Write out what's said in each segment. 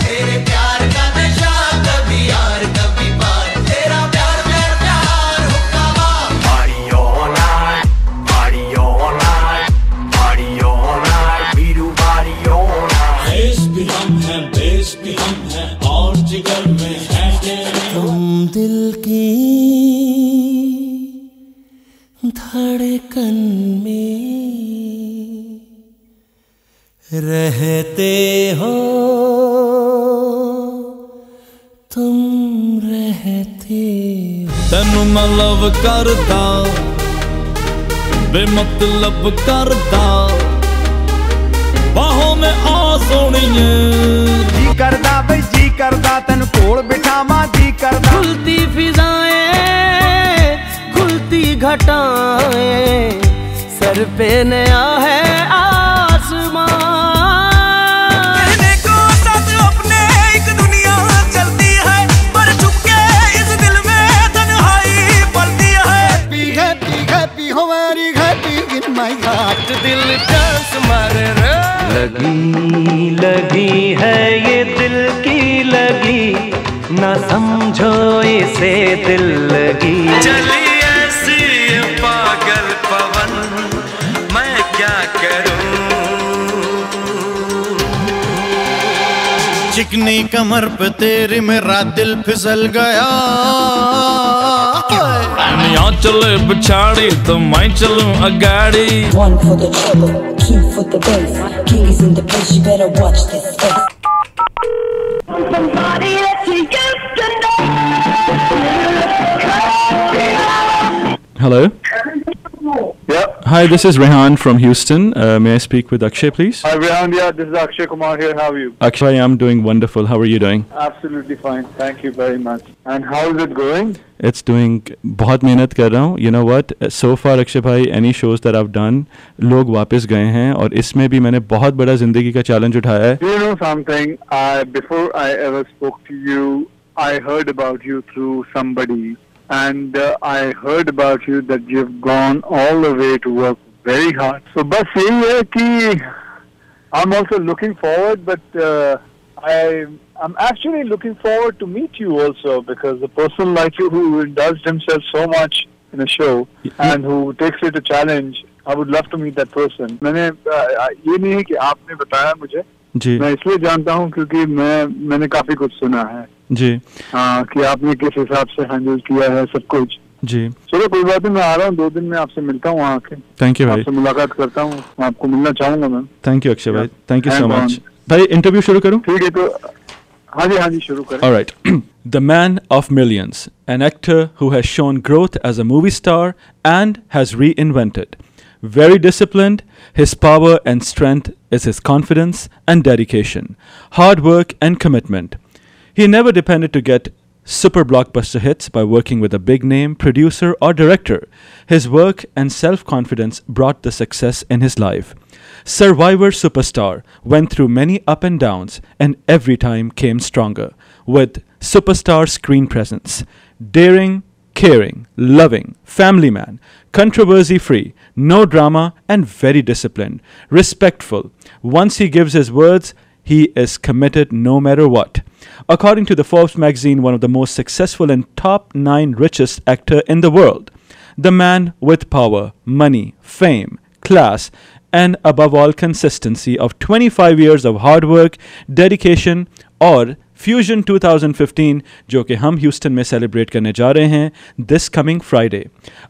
तेरे प्यार का नशा, कभी यार कभी पार, तेरा प्यार प्यार प्यार हुक्का मार। Party all night, party all night, party all night, we do party all night. देश भी हम हैं, देश भी हम हैं, और जिगर में है तेरे। तुम दिल की धड़कन में रहते हो, तुम रहते हो। तेनू मैं लव करदा, बेमतलब करदा, बाहों में आ सोनिए। जी करदा बई जी करदा, तेन कोल बिठावा जी करदा। खुलती फिजाएं, खुलती घटाएं, सर पे नया है आसमां। कहने को सब अपने एक दुनिया चलती है, पर चुपके इस दिल में तन्हाई पलती है। हैप्पी हैप्पी हैप्पी हो very happy in my heart. दिल डांस मारे रे। लगी लगी है ये दिल की लगी, ना समझो इसे दिल लगी। चली ऐसी ये पागल पवन, मैं क्या करूं। चिकनी कमर पे तेरी मेरा दिल फिसल गया। दुनिया चले बिछाड़ी तो मैं चलूं अगाड़ी। One for the trouble, two for the bass. King is in the place, you better watch this space. Somebody that you used to know. Hello. Yeah. Hi, this is Rehan from Houston. May I speak with Akshay, please? Hi, Rehan. Yeah, this is Akshay Kumar here. How are you? Akshay, I'm doing wonderful. How are you doing? Absolutely fine. Thank you very much. And how is it going? It's doing. बहुत मेहनत कर रहा हूँ. You know what? So far, Akshay भाई, any shows that I've done, लोग वापस गए हैं और इसमें भी मैंने बहुत बड़ा जिंदगी का चैलेंज उठाया है. Do you know something? Before I ever spoke to you, I heard about you through somebody. And I heard about you that you've gone all the way to work very hard. So बस यही है कि I'm also looking forward, but I'm actually looking forward to meet you also, because a person like you who indulged himself so much in a show and who takes it a challenge, I would love to meet that person. मैंने ये नहीं है कि आपने बताया मुझे, जी. मैं इसलिए जानता हूँ क्योंकि मैंने काफी कुछ सुना है जी. कि आपने किस हिसाब से हैंडल किया है सब कुछ. जी. चलो कोई बात नहीं, मैं आ रहा हूँ 2 दिन में, आपसे मिलता हूँ वहाँ आके. थैंक यू भाई. आपसे मुलाकात करता हूँ, आपको मिलना चाहूंगा मैं. थैंक यू अक्षय भाई. Thank you so Hang on. Much. भाई इंटरव्यू शुरू करूँ? ठीक है, तो हाँ जी शुरू करें. All right. The man of millions, an actor who has shown growth as a movie star and has reinvented. Very disciplined, his power and strength is his confidence and dedication, hard work and commitment. He never depended to get super blockbuster hits by working with a big name producer or director. His work and self-confidence brought the success in his life. Survivor superstar went through many up and downs and every time came stronger with superstar screen presence. Daring, caring, loving, family man, controversy free, no drama and very disciplined, respectful. Once he gives his words, he is committed no matter what. According to the Forbes magazine, one of the most successful and top 9 richest actor in the world. The man with power, money, fame, class, and above all consistency of 25 years of hard work, dedication और Fusion 2015 जो कि हम Houston में celebrate करने जा रहे हैं this coming Friday.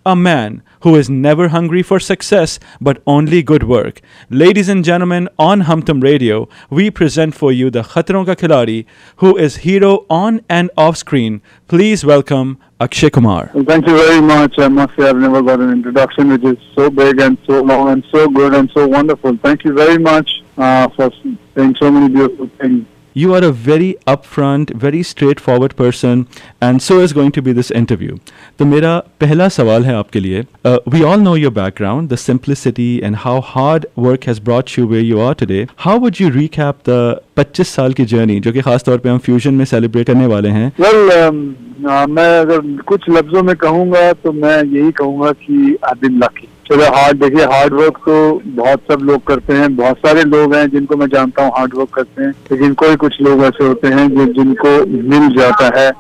A man who is never hungry for success but only good work. Ladies and gentlemen, on Humtum Radio, we present for you the Khatron Ka Khiladi, who is hero on and off screen. Please welcome Akshay Kumar. Well, thank you very much. I must say I've never got an introduction which is so big and so long and so good and so wonderful. Thank you very much for saying so many beautiful things. You are a very upfront, very straightforward person, and so is going to be this interview. तो मेरा पहला सवाल है आपके लिए. We all know your background, the simplicity and how hard work has brought you where you are today. How would you recap the 25 साल की journey जो कि खास तौर पे हम फ्यूजन में सेलिब्रेट करने वाले हैं? Well, मैं अगर कुछ लफ्जों में कहूँगा तो मैं यही कहूँगा कि I've been lucky. चलो देखिए हार्ड वर्क तो बहुत सब लोग करते हैं, बहुत सारे लोग हैं जिनको मैं जानता हूँ हार्ड वर्क करते हैं, लेकिन कोई कुछ लोग ऐसे होते हैं जिनको मिल जाता है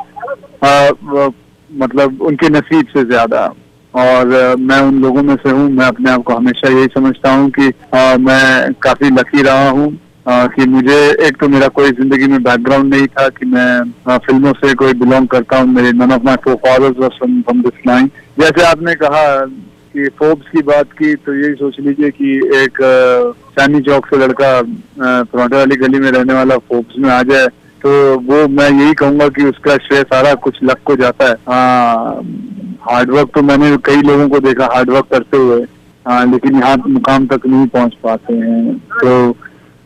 मतलब उनके नसीब से ज्यादा, और मैं उन लोगों में से हूँ। मैं अपने आप को हमेशा यही समझता हूँ कि मैं काफी लकी रहा हूँ कि मुझे एक तो मेरा कोई जिंदगी में बैकग्राउंड नहीं था कि मैं फिल्मों से कोई बिलोंग करता हूँ। मेरे none of my forefathers were from this line. जैसे आपने कहा कि फोर्ब्स की बात की, तो यही सोच लीजिए कि एक चांदनी चौक से लड़का टोरंटो वाली गली में रहने वाला फोर्ब्स में आ जाए, तो वो मैं यही कहूंगा कि उसका श्रेय सारा कुछ लक को जाता है। हार्ड वर्क तो मैंने कई लोगों को देखा हार्ड वर्क करते हुए, लेकिन यहाँ मुकाम तक नहीं पहुंच पाते हैं। तो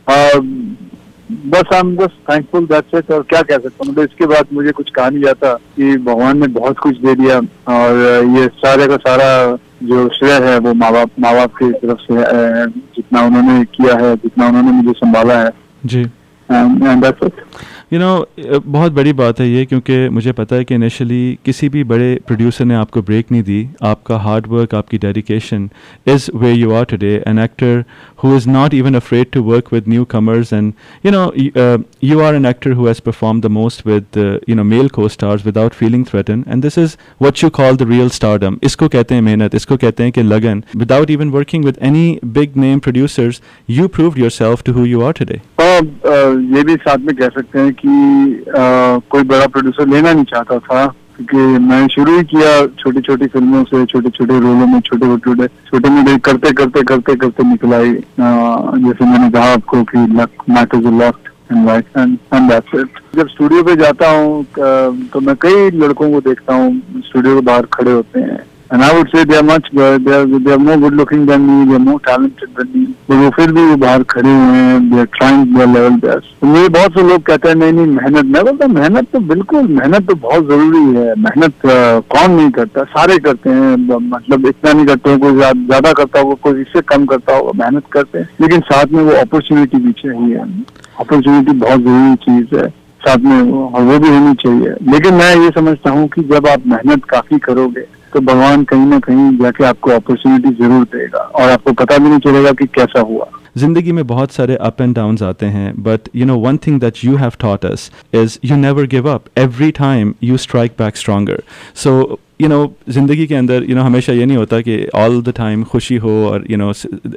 बस I am just thankful, that's it. और क्या कह सकता हूँ, मतलब इसके बाद मुझे कुछ कहा नहीं जाता कि भगवान ने बहुत कुछ दे दिया, और ये सारे का सारा जो श्रेय है वो माँ बाप की तरफ से है, जितना उन्होंने किया है, जितना उन्होंने मुझे संभाला है जी। And that's it. You know बहुत बड़ी बात है ये, क्योंकि मुझे पता है कि इनिशियली किसी भी बड़े प्रोड्यूसर ने आपको ब्रेक नहीं दी। आपका हार्ड वर्क, आपकी dedication is way you are today, an actor who is not even afraid to work with newcomers, and you know you are an actor who has performed the most with male co-stars without feeling threatened, and this is what you call the real stardom. इसको कहते हैं मेहनत, इसको कहते हैं कि लगन। Without even working with any big name producers, you proved yourself to who you are today. ये भी साथ में कह सकते हैं कि कोई बड़ा प्रोड्यूसर लेना नहीं चाहता था, क्योंकि मैं शुरू ही किया छोटी छोटी फिल्मों से, छोटे छोटे रोलों में, छोटे मोटे करते निकल आई। जैसे मैंने कहा आपको कि luck matters a lot in life, and that's it. जब स्टूडियो पे जाता हूँ तो मैं कई लड़कों को देखता हूँ स्टूडियो के बाहर खड़े होते हैं, and I would say they are much good, they are more good looking than me, they are more talented than me, तो वो फिर भी वो बाहर खड़े हुए हैं, they are trying their level best। तो मुझे बहुत से लोग कहते हैं नहीं मेहनत, मैं बोलता मेहनत तो बिल्कुल, मेहनत तो बहुत जरूरी है। मेहनत कौन नहीं करता, सारे करते हैं, मतलब इतना नहीं करते हैं, कोई ज्यादा करता होगा, कोई इससे कम करता होगा, मेहनत करते हैं, लेकिन साथ में वो अपॉर्चुनिटी भी चाहिए। अपॉर्चुनिटी बहुत जरूरी चीज है, साथ में वो भी होनी चाहिए। लेकिन मैं ये समझता हूँ कि जब आप मेहनत काफी करोगे तो भगवान कहीं ना कहीं जाके आपको अपॉर्चुनिटी जरूर देगा, और आपको पता भी नहीं चलेगा कि कैसा हुआ। जिंदगी में बहुत सारे अप एंड डाउन्स आते हैं, but you know one thing that you have taught us is you never give up, every time you strike back stronger. So you know ज़िंदगी के अंदर हमेशा ये नहीं होता कि ऑल द टाइम खुशी हो, और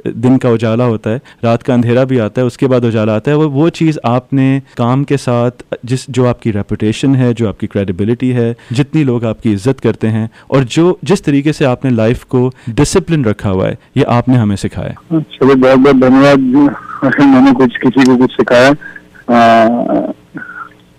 दिन का उजाला होता है, रात का अंधेरा भी आता है, उसके बाद उजाला आता है। वो चीज़ आपने काम के साथ जो आपकी रेपुटेशन है, जो आपकी क्रेडिबिलिटी है, जितनी लोग आपकी इज्जत करते हैं, और जिस तरीके से आपने लाइफ को डिसिप्लिन रखा हुआ है, ये आपने हमें सिखाया। चलिए बहुत बहुत धन्यवाद, मैंने किसी को कुछ सिखाया,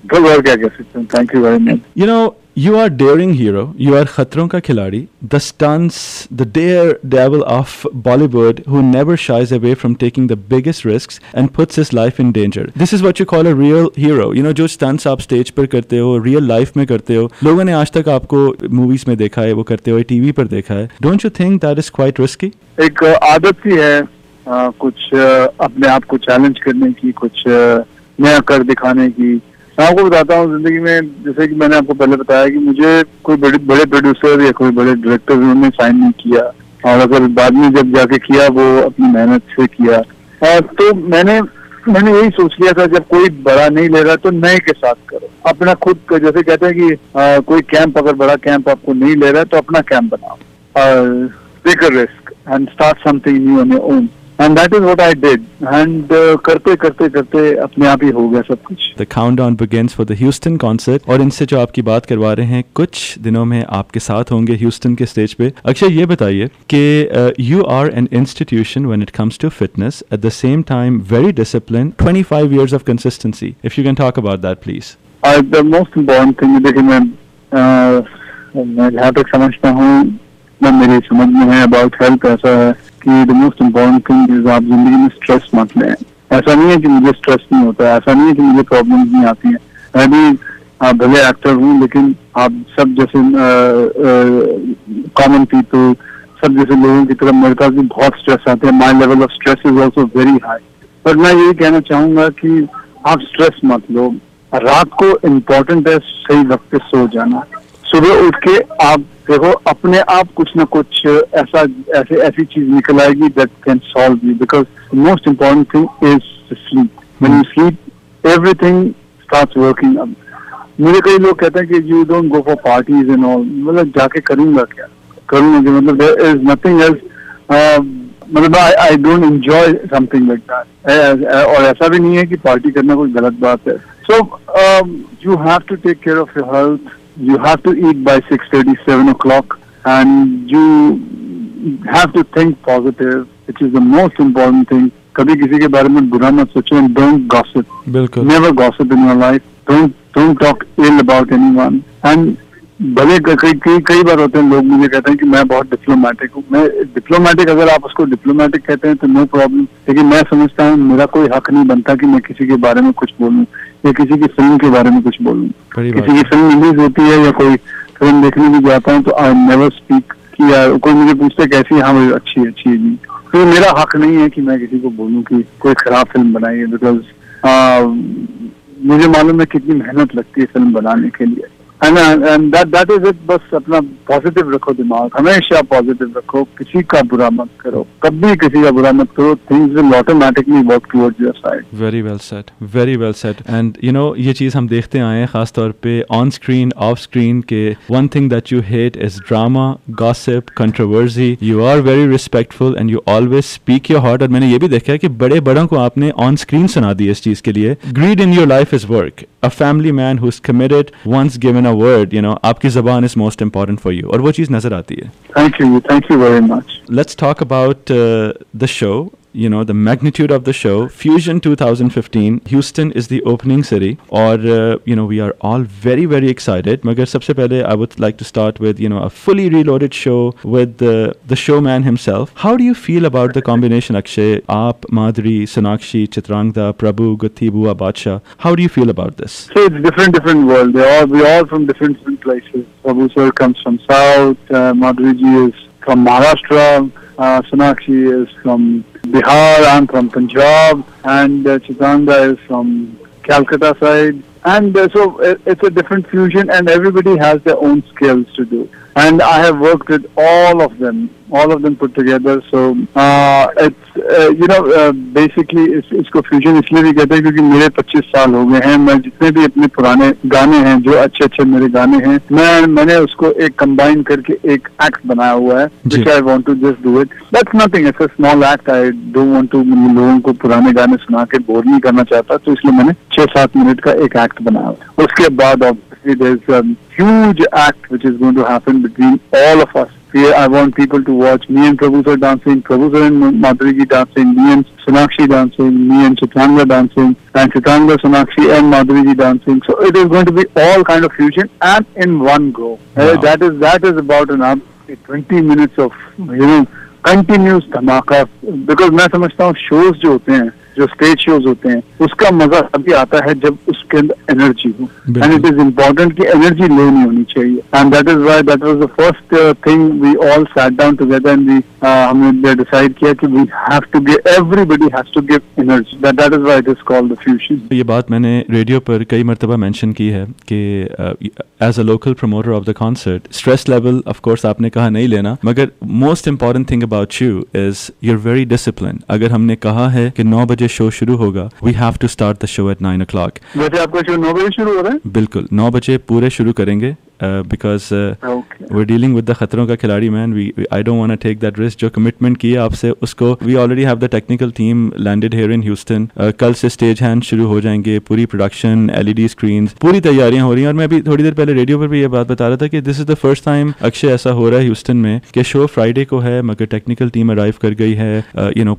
तो और क्या कह सकते हैं। Thank you very much. You are daring hero, you are खतरों का खिलाड़ी, the stunts, the daredevil of Bollywood who never shies away from taking the biggest risks and puts his life in danger. This is what you call a real hero. जो stunts आप stage पर करते हो, real life में करते हो, लोगों ने आज तक आपको मूवीज में देखा है, वो करते हुए टीवी पर देखा है। Don't you think that is quite risky? एक आदत सी है कुछ अपने आप को चैलेंज करने की, कुछ नया कर दिखाने की। मैं आपको बताता हूँ जिंदगी में, जैसे कि मैंने आपको पहले बताया कि मुझे कोई बड़े प्रोड्यूसर या कोई बड़े डायरेक्टर उन्होंने साइन नहीं किया, और अगर बाद में जब जाके किया वो अपनी मेहनत से किया। तो मैंने यही सोच लिया था, जब कोई बड़ा नहीं ले रहा तो नए के साथ करो, अपना खुद का। जैसे कहते हैं कि कोई कैंप, अगर बड़ा कैंप आपको नहीं ले रहा है तो अपना कैंप बनाओ, take a risk and start something new on your own. And that is what I did. And करते अपने आप ही हो गया सब कुछ। The countdown begins for the Houston concert, और इनसे जो आपकी बात करवा रहे हैं, कुछ दिनों में आपके साथ होंगे ह्यूस्टन के स्टेज पे। अक्षय, ये बताइए कि you are an institution when it comes to fitness, at the same time very disciplined, 25 years of consistency. If you can talk about that, please. The most important thing, देखिए मैं जहाँ तक समझता हूँ, मेरी समझ में है about health, ऐसा है कि the most important thing is आप जिंदगी में स्ट्रेस मत लें। ऐसा नहीं है कि मुझे स्ट्रेस नहीं होता है, ऐसा नहीं है कि मुझे प्रॉब्लम्स नहीं आती हैं। मैं भी भले एक्टर हूँ, लेकिन आप सब जैसे कॉमन पीपल, सब जैसे लोगों की तरफ मेरे पास भी बहुत स्ट्रेस आते हैं। My level of stress is also very high. पर मैं यही कहना चाहूंगा कि आप स्ट्रेस मत लो। रात को इम्पोर्टेंट है सही वक्त पे सो जाना। सुबह उठ के आप देखो अपने आप कुछ ना कुछ ऐसी चीज निकल आएगी that can solve you, because the most important thing is to sleep. When you sleep, everything starts working up. मुझे कई लोग कहते हैं कि you don't go for parties and all. मतलब जाके करूँगा क्या? मतलब there is nothing else. मतलब I don't enjoy something like that. और ऐसा भी नहीं है कि पार्टी करना कोई गलत बात है. So you have to take care of your health. You have to eat by 6:30, 7 o'clock, and you have to think positive, which is the most important thing. कभी किसी के बारे में बुरा मत सोचो, and don't gossip. बिल्कुल. Never gossip in your life. Don't talk ill about anyone. And भले कई बार होते हैं लोग मुझे कहते हैं कि मैं बहुत डिप्लोमेटिक हूँ. मैं डिप्लोमेटिक, अगर आप उसको डिप्लोमेटिक कहते हैं तो नो प्रॉब्लम, लेकिन मैं समझता हूँ मेरा कोई हक नहीं बनता कि मैं किसी के बारे में कुछ बोलूँ या किसी की फिल्म के बारे में कुछ बोलूँ. किसी की फिल्म रिलीज होती है या कोई फिल्म देखने भी जाता हूँ तो आई नेवर स्पीक कि यार कोई मुझे पूछते कैसी है, हाँ भाई अच्छी है जी. तो मेरा हक नहीं है कि मैं किसी को बोलूँ कि कोई खराब फिल्म बनाई है, बिकॉज मुझे मालूम है कितनी मेहनत लगती है फिल्म बनाने के लिए. And that is it. बस अपना पॉजिटिव रखो, दिमाग हमेशा पॉजिटिव रखो, किसी का बुरा मत करो, कभी किसी का बुरा मत करो. Things will automatically work towards your side. Very well said, very well said. And you know ये चीज़ हम देखते आए हैं खास तौर पे ऑन स्क्रीन ऑफ स्क्रीन के one thing that you hate is drama, gossip, controversy. You are very respectful and you always speak your heart. और मैंने ये भी देखा है कि बड़े बड़ों को आपने ऑन स्क्रीन सुना दी इस चीज़ के लिए. Grid in your life is work. A family man who's committed, once given a word, you know, आपकी ज़बान is most important for you. और वो चीज़ नजर आती है. Thank you very much. Let's talk about the show. You know, the magnitude of the show. Fusion 2015. Houston is the opening city. Or, you know, we are all very, very excited. Magar sabse pehle, I would like to start with, you know, a fully reloaded show with the showman himself. How do you feel about the combination, Akshay? Aap, Madhuri, Sonakshi, Chitrangda, Prabhu, Guthi, Bua, Badshah. How do you feel about this? So it's different world. We're all from different places. Prabhu sir comes from South. Madhuri ji is from Maharashtra. Sonakshi is from Bihar. I'm from Punjab, and Chitrangda is from Calcutta side. And so it's a different fusion, and everybody has their own skills to do. And I have worked with all of them put together. So it's you know basically इसको fusion इसलिए भी कहते हैं क्योंकि मेरे 25 साल हो गए हैं. मैं जितने भी अपने पुराने गाने हैं जो अच्छे मेरे गाने हैं, मैंने उसको एक कंबाइन करके एक एक्ट बनाया हुआ है. which I want to just do it. That's nothing. It's a small act. I don't want to लोगों को पुराने गाने सुना के बोर नहीं करना चाहता, तो इसलिए मैंने 6-7 मिनट का एक एक्ट बनाया. उसके बाद obviously there's a huge act which is going to happen between all of us. I want people to watch me and Prabhu sir dancing, Prabhu sir and Madhuri ji dancing, me and Sonakshi dancing, me and Chitrangda dancing, and Chitrangda, Sonakshi and Madhuri ji dancing. So it is going to be all kind of fusion and in one go. Wow. That is about an hour, 20 minutes of, you know, continuous धमाका. Because मैं समझता हूँ shows जो होते हैं, जो stage shows होते हैं, उसका मजा तभी आता है जब उसके अंदर एनर्जी हो. एंड इट इज इम्पोर्टेंट कि एनर्जी लो नहीं होनी चाहिए. And that is why that was the first thing we all sat down together and हमने डिसाइड किया कि we have to give, everybody has to give energy. That is why it is called the fusion. ये बात मैंने radio पर कई मर्तबा mention की है कि as a local promoter of the concert, stress level of course आपने कहा नहीं लेना, मगर most important thing about you is your very discipline. अगर हमने कहा है कि 9 बजे शो शुरू होगा, we have to start the show at 9 o'clock. वैसे आपका शो 9 बजे शुरू हो रहा है? बिल्कुल 9 बजे पूरे शुरू करेंगे. because we're dealing with the खतरों का खिलाड़ी man. I don't want to take that risk. जो commitment किया आपसे उसको, we already have the technical team landed here in Houston. कल से stage hand शुरू हो जाएंगे, पूरी production, LED screens, पूरी तैयारियां हो रही हैं. और मैं अभी थोड़ी देर पहले रेडियो पर भी ये बात बता रहा था कि this is the first time Akshay ऐसा हो रहा है Houston में कि शो फ्राइडे को है मगर टेक्निकल टीम अराइव कर गई है.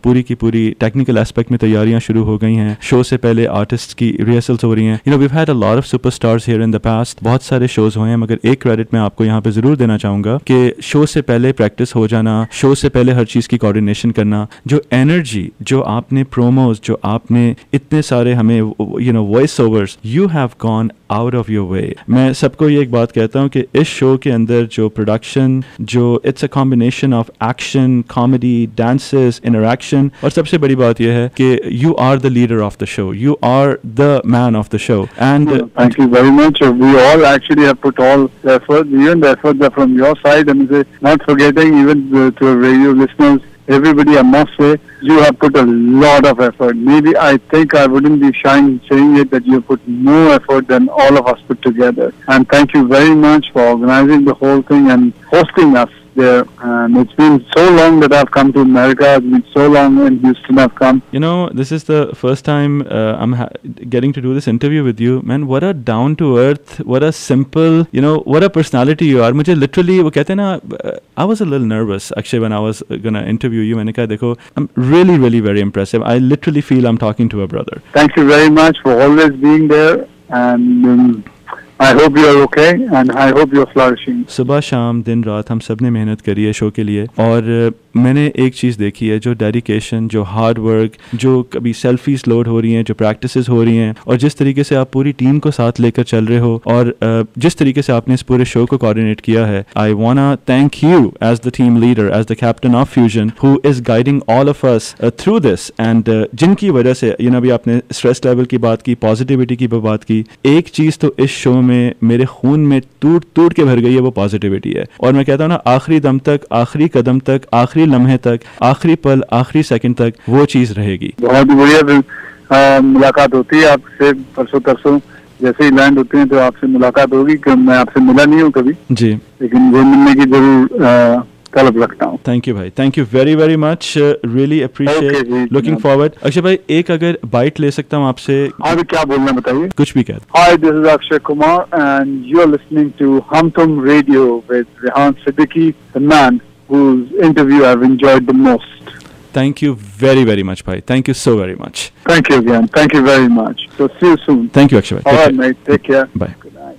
पूरी की पूरी टेक्निकल एस्पेक्ट में तैयारियां शुरू हो गई हैं. शो से पहले आर्टिस्ट की रिहर्सल्स हो रही हैं. we've had a lot of superstars here in the past. बहुत सारे शोज हुए हैं मगर एक क्रेडिट मैं आपको यहाँ पे जरूर देना चाहूंगा कि शो से पहले प्रैक्टिस हो जाना, शो से पहले हर चीज की कोऑर्डिनेशन करना, जो एनर्जी जो आपने प्रोमोज, जो आपने इतने सारे हमें voice overs, you have gone out of your way. मैं सबको ये एक बात कहता हूँ कि इस शो के अंदर जो प्रोडक्शन, जो it's a combination of action, comedy, dances, interaction, और सबसे बड़ी बात यह है कि you are the leader of the show, you are the man of the show. And thank you very much. We all actually have put all all the effort, even the efforts are from your side. And not forgetting even to our radio listeners, everybody, I must say, you have put a lot of effort. Maybe I think I wouldn't be shy in saying it that you put more effort than all of us put together. And thank you very much for organizing the whole thing and hosting us there. And it's been so long that I've come to America. It's been so long in Houston I've come. You know, this is the first time I'm getting to do this interview with you. Man, what a down to earth, what a simple, you know, what a personality you are. मुझे literally वो कहते हैं ना, I was a little nervous actually when I was gonna interview you. मैंने कहा देखो, I'm really very impressive. I literally feel I'm talking to a brother. Thank you very much for always being there, and I hope you are okay and I hope you are flourishing. सुबह शाम दिन रात हम सब ने मेहनत करी है शो के लिए, और मैंने एक चीज़ देखी है, जो डेडिकेशन, जो हार्ड वर्क, जो कभी सेल्फीज लोड हो रही हैं, जो प्रैक्टिसेस हो रही हैं, और जिस तरीके से आप पूरी टीम को साथ लेकर चल रहे हो, और जिस तरीके से आपने इस पूरे शो को कोऑर्डिनेट किया है, I wanna thank you as the team leader, as the captain of Fusion, who is guiding all of us through this, and जिनकी वजह से अभी आपने स्ट्रेस लेवल की बात की, पॉजिटिविटी की बात की, एक चीज़ तो इस शो में मेरे खून में टूट के भर गई है, वो पॉजिटिविटी है। और मैं कहता हूँ ना, आखिरी दम तक, आखिरी कदम तक, आखिरी लम्हे तक, आखिरी पल, आखिरी सेकंड तक वो चीज रहेगी। बहुत बढ़िया मुलाकात होती है आपसे परसों तरसों, जैसे ही लैंड होते हैं तो आपसे मुलाकात होगी। कि मैं आपसे मिला नहीं हूँ कभी जी, लेकिन वो मिलने की जरूर तलब रखता हूँ। थैंक यू भाई, thank you very much, really appreciate, looking forward. Akshay भाई, एक अगर बाइट ले सकता हूँ आपसे। अभी क्या बोलना बताइए? कुछ भी कह। Hi, this is Akshay Kumar and you are listening to Hum Tum Radio with Rehan Siddiqui, the man whose interview I've enjoyed the most. Thank you very much bhai, thank you so very much. Thank you again, thank you very much. So see you soon. Thank you Akshay bhai. All right mate, take care. Bye. Good night.